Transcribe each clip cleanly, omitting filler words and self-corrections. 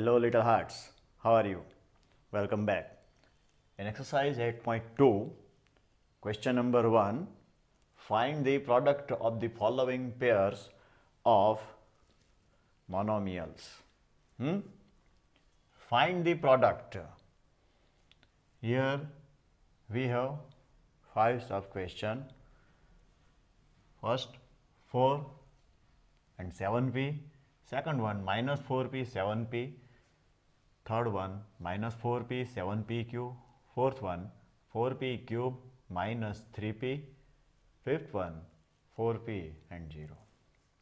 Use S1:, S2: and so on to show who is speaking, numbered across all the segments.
S1: Hello, little hearts. How are you? Welcome back. In exercise 8.2, question number 1, find the product of the following pairs of monomials. Find the product. Here we have 5 sub-question. First, 4 and 7p. Second one, minus 4p, 7p. Third one, minus 4p, 7p cube. Fourth one, 4p cube minus 3p. Fifth one, 4p and 0.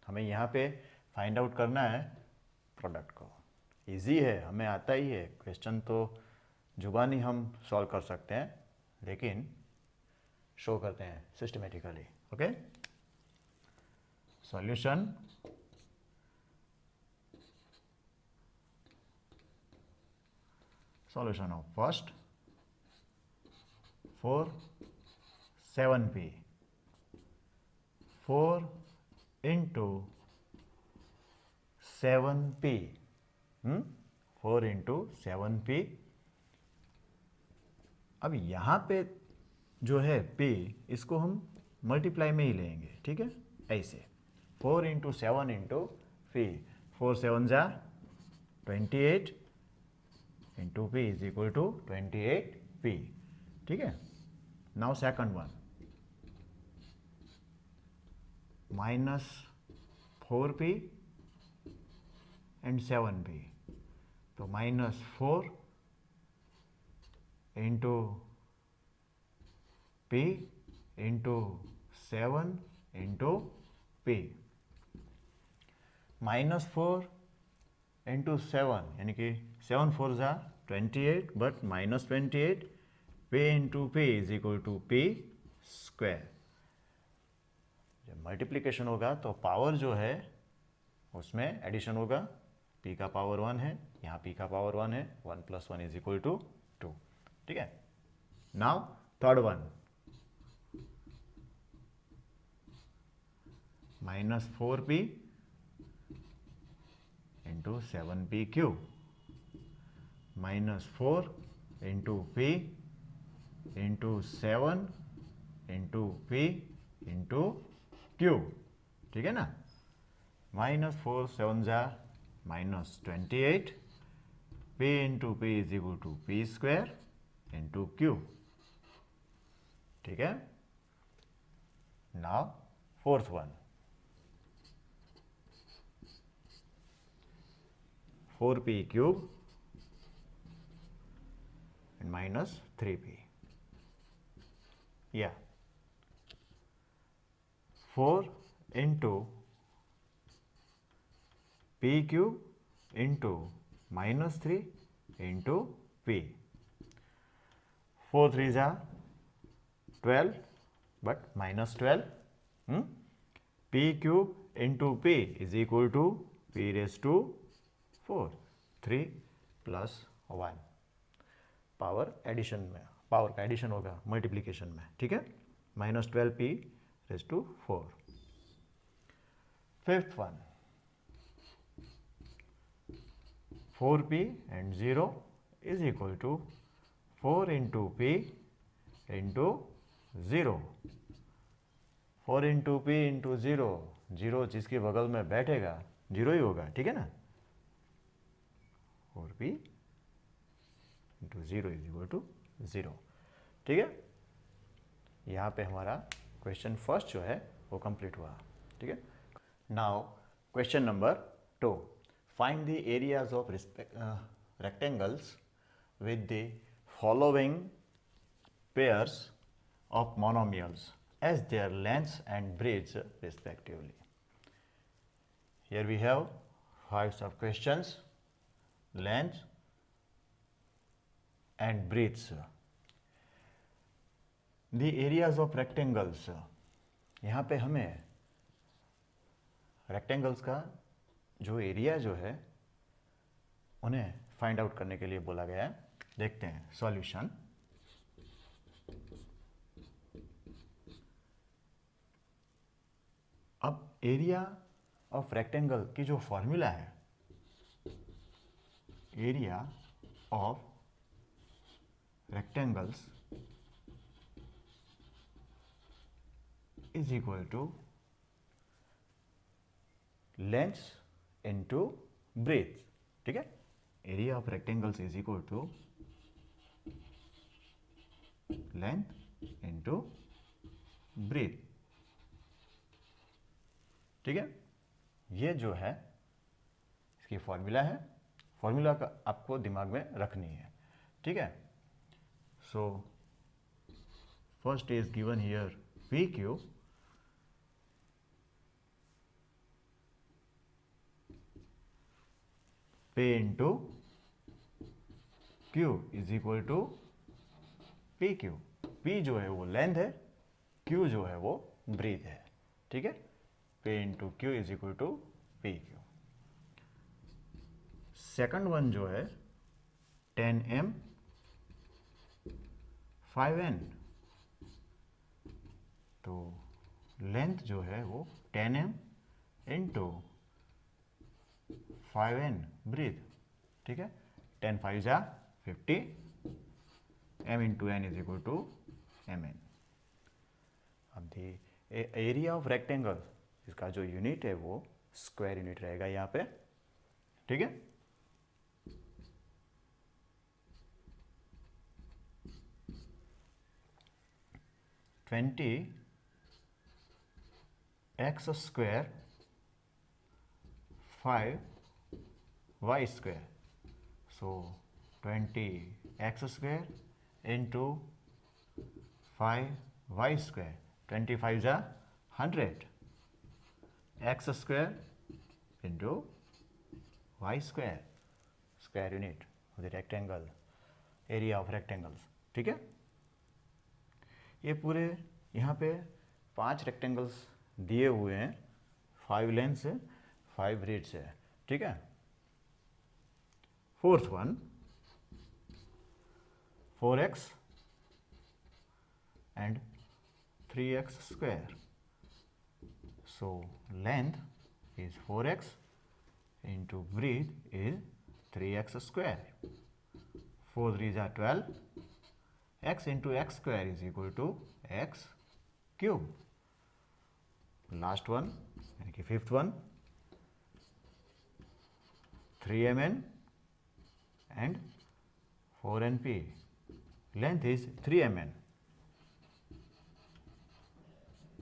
S1: हमें यहाँ पे find out करना है product को. Easy है, हमें आता ही है. क्वेश्चन तो जुबानी हम सॉल्व कर सकते हैं, लेकिन शो करते हैं systematically. Okay, solution. Solution of first 4 7p. 4 into 7p. 4 into 7p. अब यहाँ पे जो है p, इसको हम मल्टीप्लाई में ही लेंगे. ठीक है, ऐसे 4 into 7 into p. 4 7 जा 28 into p is equal to 28p. ठीक है. Now second one, minus 4p and 7p. तो minus 4 into p into 7 into p. Minus 4 into 7 यानी कि 7 4 जा 28, but minus 28. p into p is equal to p square. जब multiplication होगा तो power जो है उसमें एडिशन होगा. p का पावर 1 है, यहाँ p का पावर 1 है. 1 प्लस 1 इज इक्वल टू 2. ठीक है. Now third one, minus 4p into 7p cube. Minus 4 into p into 7 into p into cube. ठीक है ना. माइनस 4 7 जा minus 28. p into p is equal to p square into cube. ठीक है. Now fourth one, 4p cube and minus 3p. Yeah. 4 into p cube into minus 3 into p. 4 3 जा 12, but minus 12. p cube into p is equal to p raised to 4. 3 plus 1. Power addition में, power का addition होगा multiplication में. ठीक है. Minus 12p raise to 4. Fifth one, 4p and 0 is equal to 4 into p into 0. 4 into p into 0. 0 जिसके बगल में बैठेगा 0 ही होगा. ठीक है ना. 4p into 0 is equal to 0. ठीक है. यहाँ पे हमारा क्वेश्चन फर्स्ट जो है वो कंप्लीट हुआ. ठीक है. Now question number 2, find the areas of rectangles with the following pairs of monomials as their lengths and breadth respectively. Here we have 5 sub questions. Length and breadths. The areas of rectangles. यहाँ पे हमें rectangles का जो area जो है उन्हें find out करने के लिए बोला गया है. देखते हैं सॉल्यूशन. अब एरिया ऑफ रेक्टेंगल की जो फॉर्मूला है area of rectangles is equal to length into breadth, ठीक है। Area of rectangles is equal to length into breadth, ठीक है। ये जो है इसकी फॉर्मूला है, फॉर्मूला का आपको दिमाग में रखनी है, ठीक है। So first is given here P Q, P into Q is equal to P Q. P जो है वो लेंथ है, Q जो है वो ब्रीथ है, ठीक है। P into Q is equal to P Q. Second one जो है 10m 5n, तो लेंथ जो है वो 10m इंटू 5n ब्रीथ, ठीक है। 10 5 जा 50, m into n is equal to mn। अब दी एरिया ऑफ रेक्टेंगल, इसका जो यूनिट है वो स्क्वायर यूनिट रहेगा यहाँ पे, ठीक है। Twenty x square 5y square, so 20x square into 5y square, 25 जा 100, x square into y square, square unit of the rectangle, area of rectangles, ठीक है। ये पूरे यहाँ पे 5 रेक्टेंगल्स दिए हुए हैं, 5 लेंथ से 5 ब्रेड से, ठीक है। Fourth one 4x and 3x square, so length is 4x into breadth is 3x square, 4 3 जा 12, x into X square is equal to X cube. Last one यानी कि fifth one 3mn and 4np, length is 3mn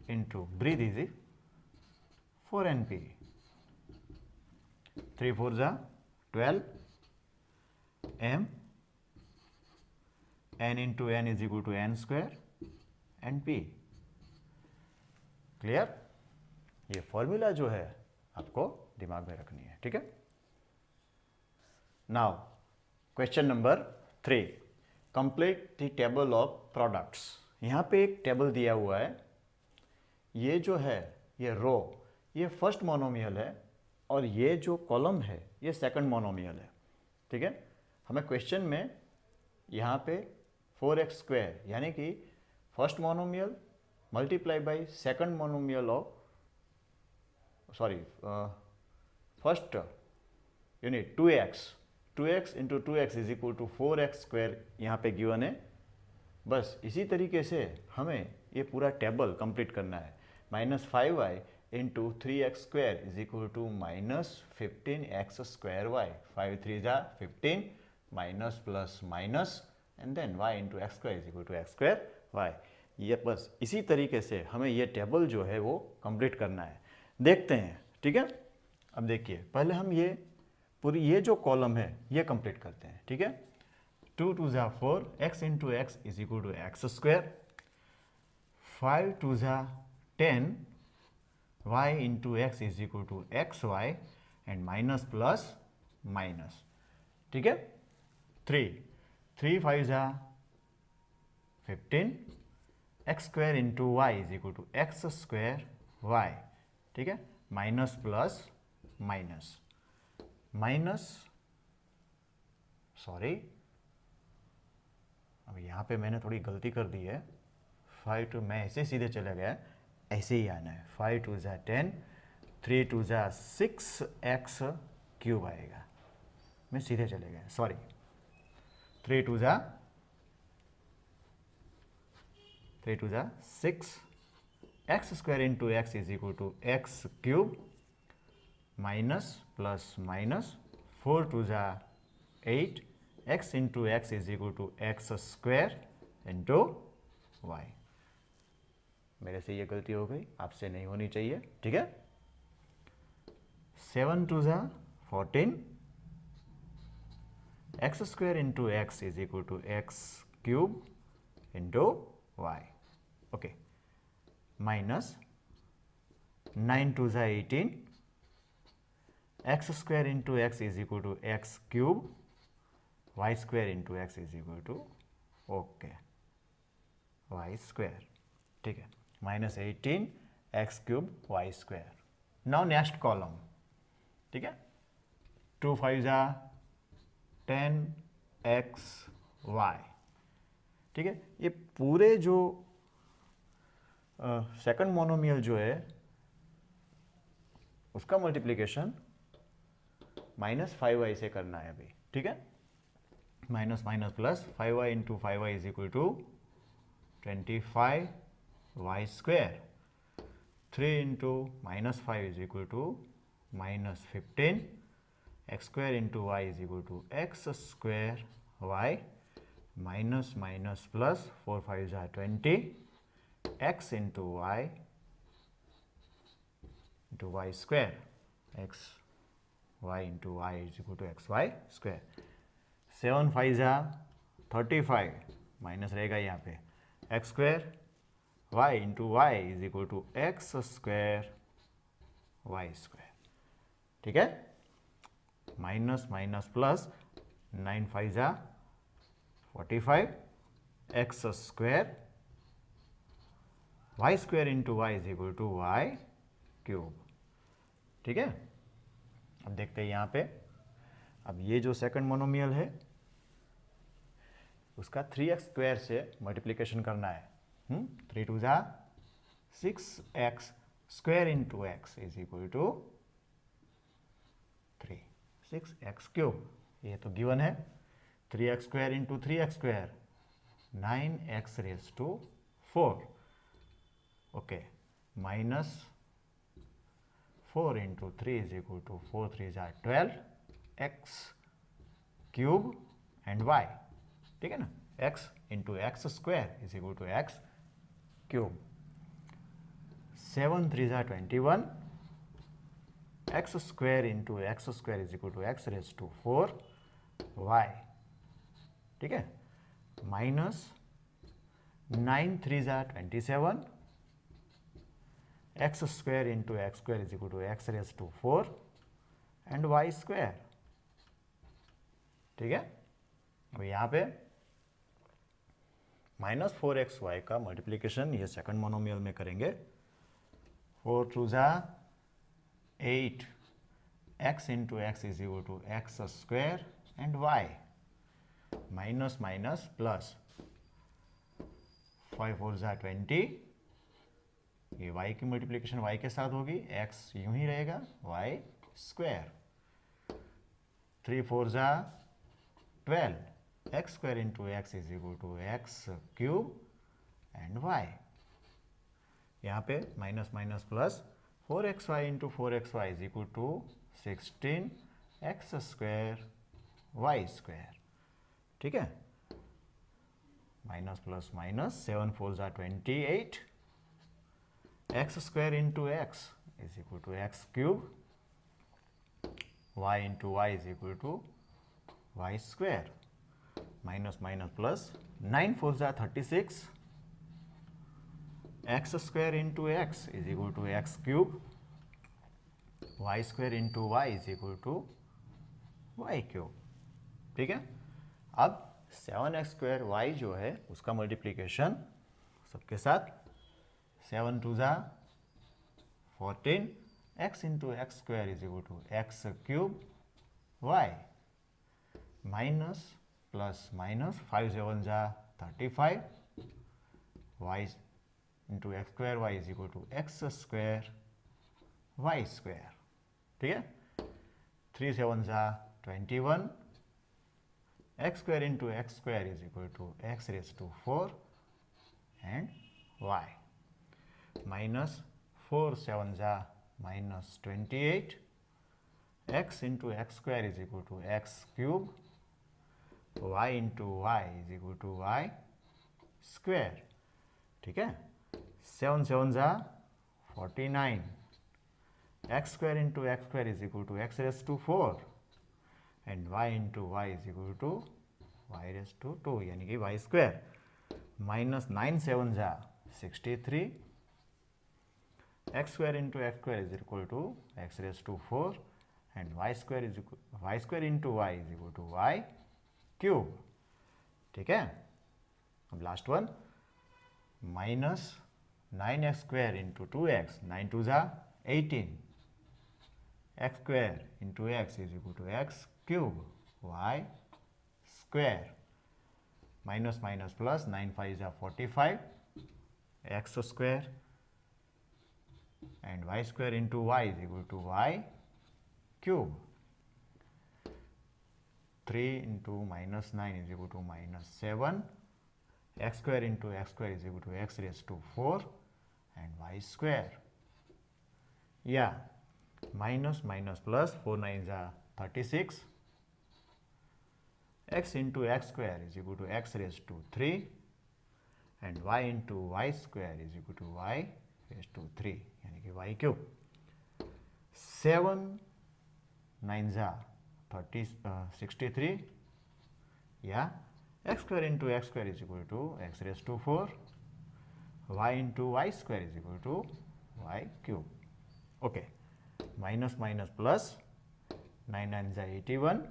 S1: into breadth is 4np, 3 4 जा 12, m n into n is equal to n square and p, clear. ये formula जो है आपको दिमाग में रखनी है, ठीक है। Now question number 3, complete the table of products. यहाँ पे एक टेबल दिया हुआ है, ये जो है ये रो, ये फर्स्ट मोनोमियल है और ये जो कॉलम है ये सेकंड मोनोमियल है, ठीक है। हमें क्वेश्चन में यहाँ पे 4x स्क्वायर यानी कि first monomial multiply by second monomial of first unit 2x into 2x is equal to 4x square यहाँ पे गिवन है। बस इसी तरीके से हमें ये पूरा टेबल कंप्लीट करना है। -5y into 3x square is equal to -15x square Y, 5 3 जा 15, minus plus minus and then y into X square is equal to X square Y. ये बस इसी तरीके से हमें ये टेबल जो है वो कंप्लीट करना है। देखते हैं, ठीक है। अब देखिए पहले हम ये पूरी ये जो कॉलम है ये कंप्लीट करते हैं, ठीक है। 2 2 जा 4, x into X is equal to X square, 5 2 जा 10, y into X is equal to X Y and minus plus minus, ठीक है। 3 5 जा 15, X square into Y is equal to X square Y, ठीक है। Minus plus minus minus, sorry अब यहाँ पे मैंने थोड़ी गलती कर दी है। 5 2 मैं ऐसे सीधे चला गया, ऐसे ही आना है। 5 2 जा 10, 3 2 जा 6 एक्स क्यूब आएगा, में सीधे चले गए, सॉरी, 3 2 जा 6, X square into X is equal to X cube minus plus minus 4 2 जा 8, X into X is equal to X square into Y. मेरे से ये गलती हो गई, आपसे नहीं होनी चाहिए, ठीक है। 7 2 जा 14, X square into X is equal to X cube into Y, okay, minus 9 2 जा 18, X square into X is equal to X cube Y square into X is equal to, okay, Y square, ठीक है, minus 18 X cube Y square. Now next column, ठीक है, 2 5 जा 10 x Y, ठीक है। ये पूरे जो सेकंड मोनोमियल जो है उसका मल्टीप्लिकेशन -5y से करना है अभी, ठीक है। Minus minus plus 5y into 5y is equal to 25 Y square, 3 into -5 is equal to -15, X square into Y is equal to X square Y, minus minus plus 4 5 जा 20, X into Y square, X Y into Y is equal to X Y square. 7 5 जा 35, minus रहेगा यहाँ पे, X square Y into Y is equal to X square Y square, ठीक है। Minus minus plus 9 5 जा 45, X square Y square into Y is equal to Y cube, ठीक है। अब देखते हैं यहाँ पे, अब ये जो सेकंड मोनोमियल है उसका 3x स्क्वायर से मल्टीप्लिकेशन करना है। 3 2 जा 6x square into X is equal to 3, 6x cube, ये तो गिवन है। 3x square into 3x square 9x raise to 4, okay, minus 4 into 3 is equal to 4 3 जा 12 एक्स क्यूब एंड वाई, ठीक है ना, x into X square is equal to X cube. 7 3 जा 21, X square into X square is equal to X raise to 4 Y, ठीक है, minus 9 3 जा 27, X square into X square is equal to X raise to 4 and Y square, ठीक है। अब यहाँ पे -4xy का मल्टीप्लिकेशन ये सेकंड मोनोमियल में करेंगे। 4 2 जा 8, X into X is equal to X square and Y, minus minus plus 5 4 जा 20, ये y की मल्टीप्लिकेशन y के साथ होगी, x यूं ही रहेगा y स्क्वायर। 3 4 जा 12, X square into X is equal to X cube and y, यहाँ पे minus minus plus 4xy into 4xy is equal to 16 X square Y square, ठीक है। माइनस प्लस माइनस 7 4 जा 28, X square into X is equal to X cube, Y into Y is equal to Y square, minus minus plus 9 4 जा 36, X square into X is equal to X cube, Y square into Y is equal to Y cube, ठीक है। अब 7x square Y जो है उसका multiplication सबके साथ, 7 2 जा 14, X into X square is equal to X cube Y, minus plus minus 5 7 जा 35, Y into X square Y is equal to X square Y square, ठीक है। 3 7 जा 21, x square into x square is equal to x raised to 4 and y. Minus 4 7s are minus 28, x into x square is equal to x cube, y into y is equal to y square. ठीक है, 7 7s are 49, x square into x square is equal to x raised to 4 and y into y is equal to y raised to 2 यानी कि y square. Minus 9 7s are 63, x square into x square is equal to x raised to 4 and y square into y is equal to y cube. ठीक है, अब last one, minus 9x square into 2x, 9 2s are 18, x square into x is equal to x cube y square. Minus minus plus, 9 5s are 45, x square and y square into y is equal to y cube. 3 into minus 9 is equal to minus 7, x square into x square is equal to x raised to 4 and y square. Yeah, minus minus plus, 4 9s are 36, x into x square is equal to x raised to 3 and y into y square is equal to y raised to 3 यानी कि y cube. 7 9s are 63, yeah, x square into x square is equal to x raised to 4, y into y square is equal to y cube. Okay, minus minus plus, 9 9s are 81,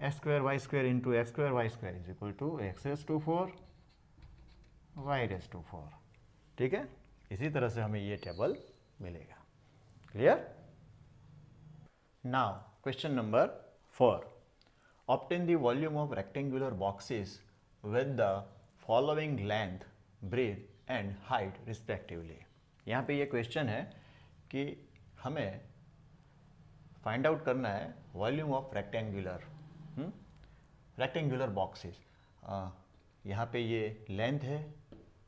S1: x square y square into x square y square is equal to x raised to 4 y raised to 4. ठीक है, इसी तरह से हमें ये table मिलेगा. Clear? Now question number 4. Obtain the volume of rectangular boxes with the following length, breadth and height respectively. यहाँ पे ये क्वेश्चन है कि हमें फाइंड आउट करना है वॉल्यूम ऑफ रेक्टेंगुलर बॉक्सेस. यहाँ पे ये लेंथ है,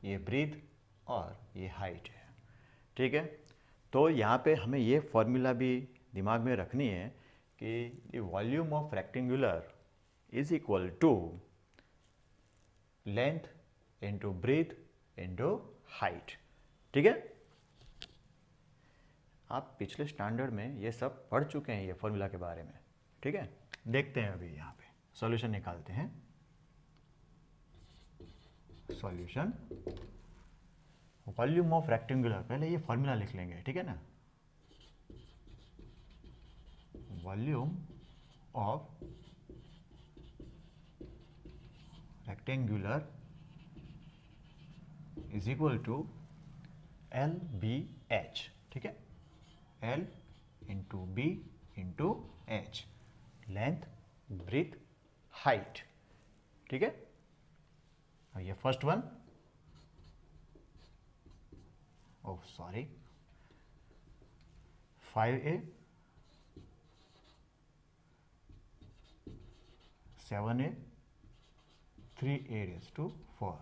S1: ये ब्रीथ और ये हाइट है. ठीक है, तो यहाँ पे हमें ये फॉर्मूला भी दिमाग में रखनी है कि volume of rectangular is equal to length into breadth into height. ठीक है, आप पिछले स्टैंडर्ड में ये सब पढ़ चुके हैं ये फॉर्मूला के बारे में. ठीक है, देखते हैं अभी यहाँ पे सॉल्यूशन निकालते हैं. सॉल्यूशन, वॉल्यूम ऑफ रेक्टेंगुलर, पहले ये फॉर्मूला लिख लेंगे. ठीक है ना, volume of rectangular is equal to L B H. ठीक है, L into B into H, length breadth height. ठीक है, अब ये first one, oh sorry, 5a 7a 3a raised to 4.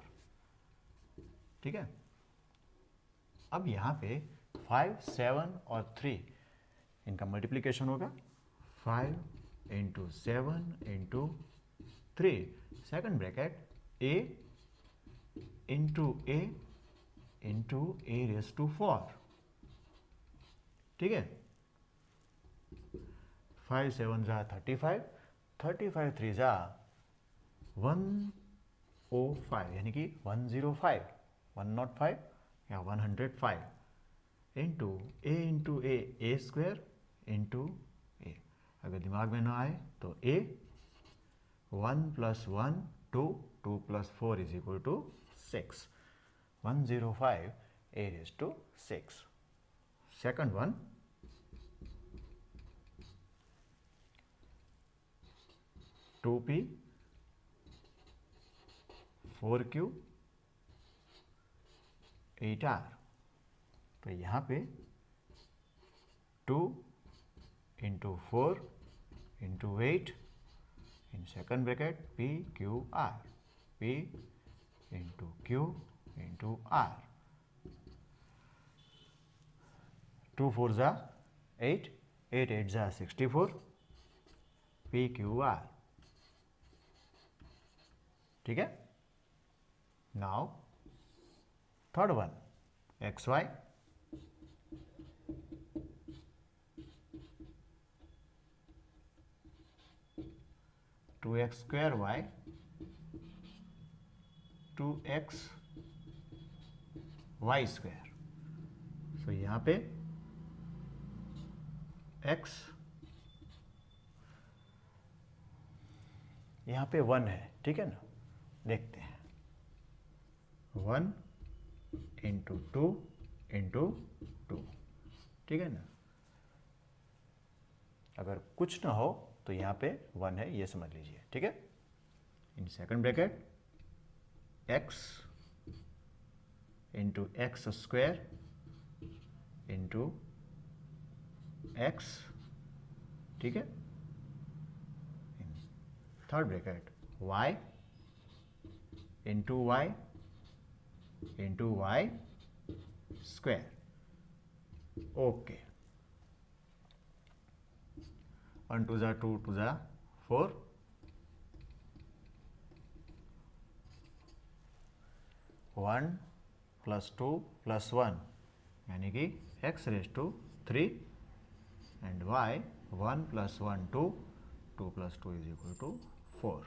S1: ठीक है, अब यहाँ पे 5 7 और 3 इनका मल्टीप्लिकेशन होगा. 5 into 7 into 3, second bracket a into a into a raise to 4. ठीक है, 5 7 जा 35, 35 3 जा 105 यानी कि 105 105 या 105 इंटू ए स्क्वायर इंटू ए. अगर दिमाग में ना आए तो a 1 + 1 2 2 + 4 is equal to 6. 105 a raised to 6. Second one, 2p 4q 8r. तो यहाँ पे 2 into 4 into 8 in second bracket P Q R, P into Q into R. 2 4s are 8, 8 8s are 64, P Q R. ठीक है. Now third one, x y, 2x square y, 2x y square. So यहाँ पे x यहाँ पे 1 है. ठीक है ना. देखते हैं. 1 इंटू 2 इंटू 2. ठीक है ना. अगर कुछ ना हो तो यहाँ पे 1 है, ये समझ लीजिए. ठीक है. In second bracket x into X square into x. ठीक है. Third bracket y into y into y square. Okay. 1 2 2 2 4, 1 plus 2 plus 1 यानी कि x raise to 3 and y 1 plus 1 2, 2 plus 2 is equal to 4.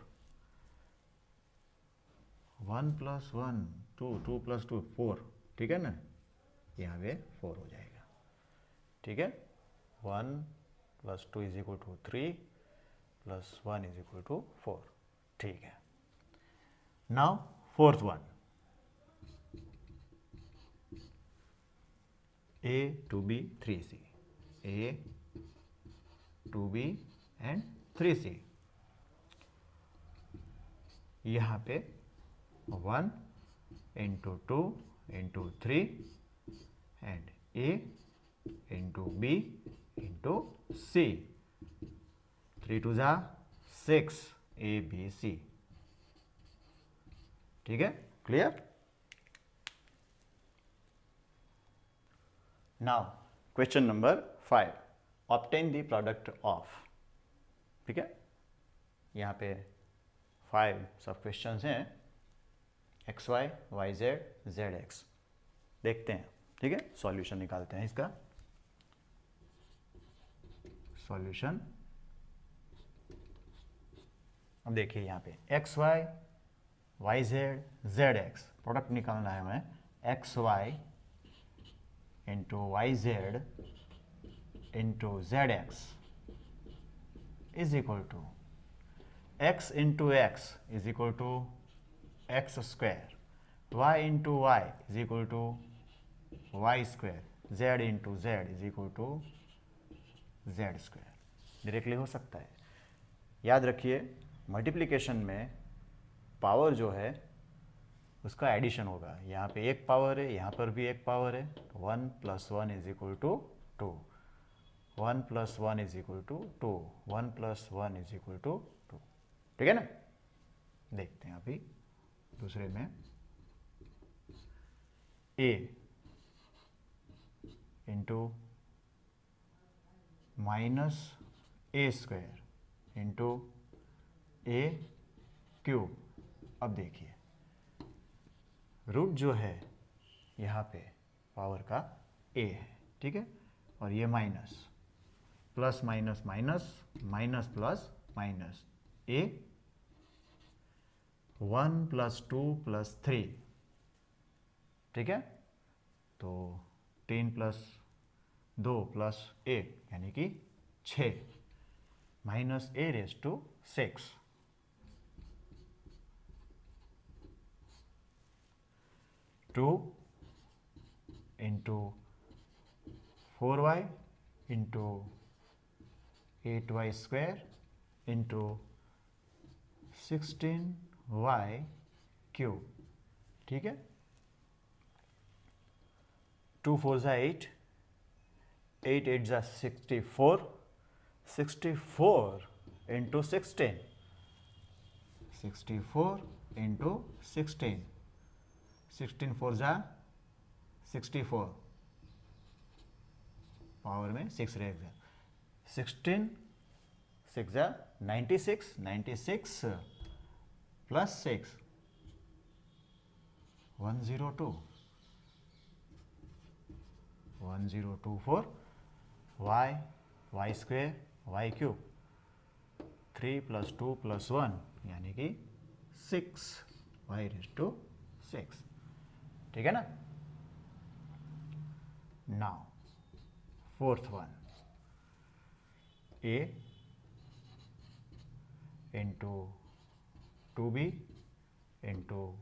S1: 1 plus 1 2, 2 plus 2 4. ठीक है ना. यहाँ पे 4 हो जाएगा. ठीक है. 1 plus 2 is equal to 3 plus 1 is equal to 4. ठीक है. Now fourth one, a to b 3c, a to b and 3c. यहाँ पे 1 into 2 into 3 and a into b into c. 3 2 6, a b c. ठीक है. Clear. Now question number 5, obtain the product of. ठीक है. यहाँ पे 5 sub questions हैं. X Y, Y Z, Z X. देखते हैं. ठीक है. सॉल्यूशन निकालते हैं इसका. सॉल्यूशन. अब देखिए यहाँ पे X Y, Y Z, Z X. Product निकालना है हमें. X Y into Y Z into Z X is equal to X into X is equal to X square, Y into Y is equal to Y square, Z into Z is equal to Z square. Directly हो सकता है. याद रखिए multiplication में power जो है उसका addition होगा. यहाँ पे एक पावर है, यहाँ पर भी एक पावर है. 1 plus 1 is equal to 2, 1 plus 1 is equal to 2, 1 plus 1 is equal to 2. ठीक है ना. देखते हैं अभी दूसरे में. a into minus A square into A cube. अब देखिए रूट जो है यहाँ पे पावर का a है. ठीक है. और ये minus, plus minus minus, minus plus minus. a 1 plus 2 plus 3. ठीक है. तो 3 प्लस 2 प्लस 1 यानी कि 6 minus a raise to 6. 2 into 4y into 8y square into 16y cube. ठीक है. 2 4 8, 8 8 64, 64 into 16, 64 into 16, 16 4 जा 64, पावर में 6 रहेगा, 16 6 जा 96, 96 plus 6 102, 1024, y square y cube, 3 plus 2 plus 1 यानी कि 6 y raised to 6, ठीक है ना. Now fourth one, a into 2b into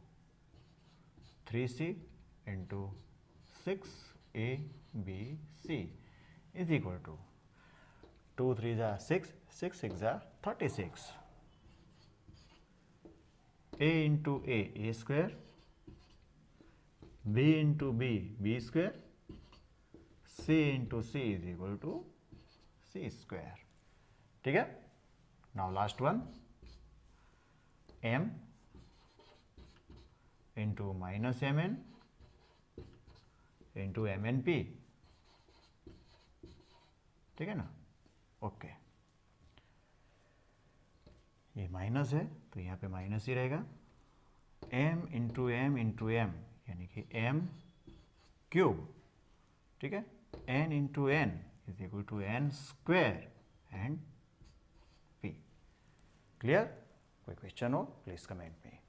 S1: 3c into 6abc is equal to 2 3 जा 6, 6 6 जा 36. a into a square, b into b square, c into c is equal to c square, ठीक है. Now last one, m into minus mn into mnp, ठीक है ना. Okay, ये minus है तो यहाँ पे माइनस ही रहेगा. m इंटू एम इंटू एम यानी कि m क्यूब, ठीक है. n into N is equal to n square and p. Clear? कोई क्वेश्चन हो प्लीज कमेंट में.